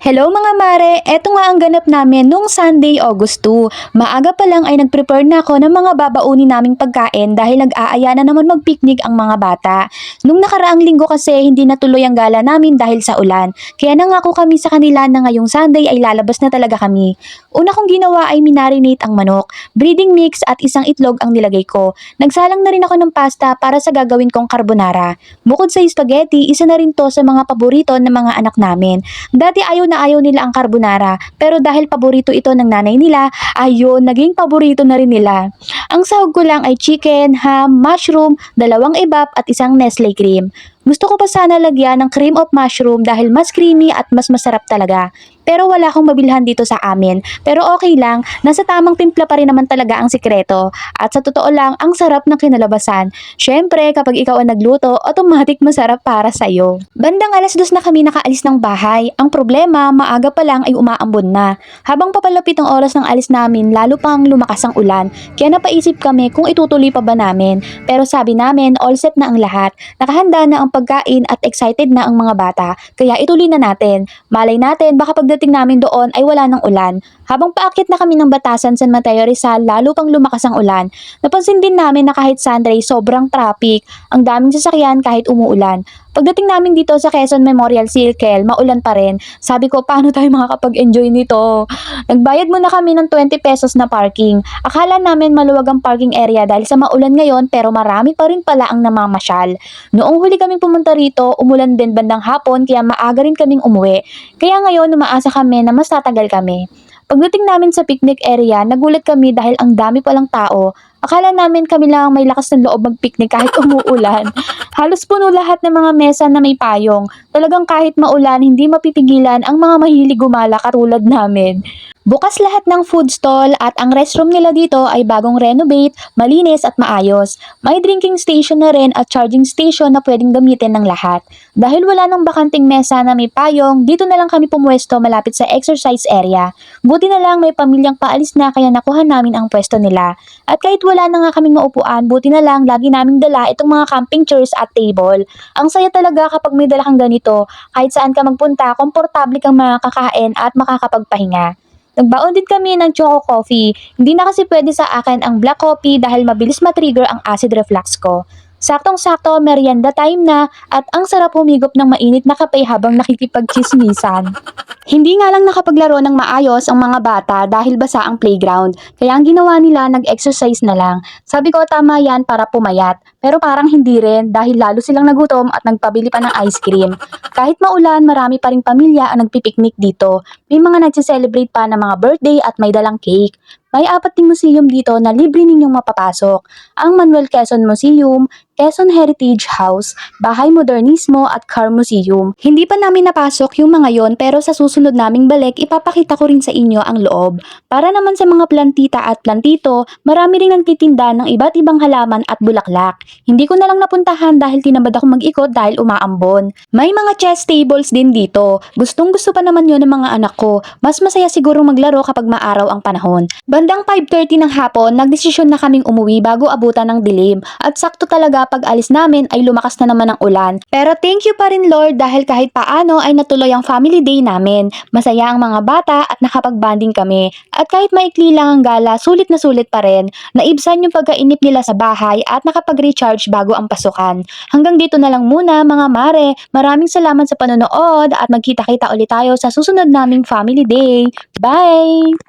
Hello mga mare, eto nga ang ganap namin nung Sunday, August 2. Maaga pa lang ay nag-prepare na ako ng mga babaunin naming pagkain dahil nag-aaya na naman mag-picnic ang mga bata. Nung nakaraang linggo kasi hindi natuloy ang gala namin dahil sa ulan. Kaya nangako kami sa kanila na ngayong Sunday ay lalabas na talaga kami. Una kong ginawa ay minarinate ang manok, breading mix at isang itlog ang nilagay ko. Nagsalang na rin ako ng pasta para sa gagawin kong carbonara. Bukod sa spaghetti, isa na rin to sa mga paborito ng mga anak namin. Dati ayaw na ayaw nila ang carbonara, pero dahil paborito ito ng nanay nila, ayun, naging paborito na rin nila. Ang sahog ko lang ay chicken, ham, mushroom, dalawang ebap at isang Nestle cream. Gusto ko pa sana lagyan ng cream of mushroom dahil mas creamy at mas masarap talaga. Pero wala akong mabilhan dito sa amin. Pero okay lang, nasa tamang timpla pa rin naman talaga ang sikreto. At sa totoo lang, ang sarap ng kinalabasan. Syempre, kapag ikaw ang nagluto, automatic masarap para sa'yo. Bandang 2:00 na kami nakaalis ng bahay. Ang problema, maaga pa lang ay umaambon na. Habang papalapit ang oras ng alis namin, lalo pang lumakas ang ulan. Kaya napaisip kami kung itutuloy pa ba namin. Pero sabi namin, all set na ang lahat. Nakahanda na ang pagkain at excited na ang mga bata. Kaya ituloy na natin. Malay natin, baka pagdating namin doon ay wala ng ulan. Habang paakyat na kami ng Batasan, San Mateo, Rizal, lalo pang lumakas ang ulan. Napansin din namin na kahit Sunday, sobrang traffic. Ang daming sasakyan kahit umuulan. Pagdating namin dito sa Quezon Memorial Circle, maulan pa rin. Sabi ko, paano tayo makakapag-enjoy nito? Nagbayad muna kami ng 20 pesos na parking. Akala namin maluwag ang parking area dahil sa maulan ngayon, pero marami pa rin pala ang namamasyal. Noong huli kaming pumunta rito, umulan din bandang hapon kaya maaga rin kaming umuwi. Kaya ngayon umaasa kami na mas tatagal kami. Pagdating namin sa picnic area, nagulat kami dahil ang dami palang tao. Akala namin kami lang may lakas ng loob mag-picnic kahit umuulan. Halos puno lahat ng mga mesa na may payong. Talagang kahit maulan, hindi mapipigilan ang mga mahilig gumala katulad namin. Bukas lahat ng food stall at ang restroom nila dito ay bagong renovate, malinis at maayos. May drinking station na rin at charging station na pwedeng gamitin ng lahat. Dahil wala nang bakanting mesa na may payong, dito na lang kami pumwesto malapit sa exercise area. Buti na lang may pamilyang paalis na kaya nakuha namin ang pwesto nila. At kahit wala na nga kaming maupuan, buti na lang lagi naming dala itong mga camping chairs at table. Ang saya talaga kapag may dala kang ganito, kahit saan ka magpunta, komportable kang makakain at makakapagpahinga. Nagbaon din kami ng choco coffee. Hindi na kasi pwede sa akin ang black coffee dahil mabilis matrigger ang acid reflux ko. Saktong-sakto, merienda time na at ang sarap humigop ng mainit na kape habang nakikipagchismisan. Hindi nga lang nakapaglaro ng maayos ang mga bata dahil basa ang playground. Kaya ang ginawa nila, nag-exercise na lang. Sabi ko tama yan para pumayat. Pero parang hindi rin dahil lalo silang nagutom at nagpabili pa ng ice cream. Kahit maulan, marami pa ring pamilya ang nagpipiknik dito. May mga nagse-celebrate pa ng mga birthday at may dalang cake. May 4 museum dito na libre ninyong mapapasok. Ang Manuel Quezon Museum, Quezon Heritage House, Bahay Modernismo at Car Museum. Hindi pa namin napasok yung mga yon pero sa susunod naming balik ipapakita ko rin sa inyo ang loob. Para naman sa mga plantita at plantito, marami ring nagtitinda ng iba't ibang halaman at bulaklak. Hindi ko na lang napuntahan dahil tinamad ako mag-ikot dahil umaambon. May mga chess tables din dito. Gustong gusto pa naman yon ng mga anak ko. Mas masaya siguro maglaro kapag maaraw ang panahon. Bandang 5:30 ng hapon, nagdesisyon na kaming umuwi bago abutan ng dilim. At sakto talaga pag alis namin ay lumakas na naman ang ulan. Pero thank you pa rin Lord dahil kahit paano ay natuloy ang family day namin. Masaya ang mga bata at nakapag-banding kami. At kahit maikli lang ang gala, sulit na sulit pa rin. Naibsan yung pagkainip nila sa bahay at nakapag-recharge bago ang pasukan. Hanggang dito na lang muna mga mare. Maraming salamat sa panonood at magkita-kita ulit tayo sa susunod naming family day. Bye!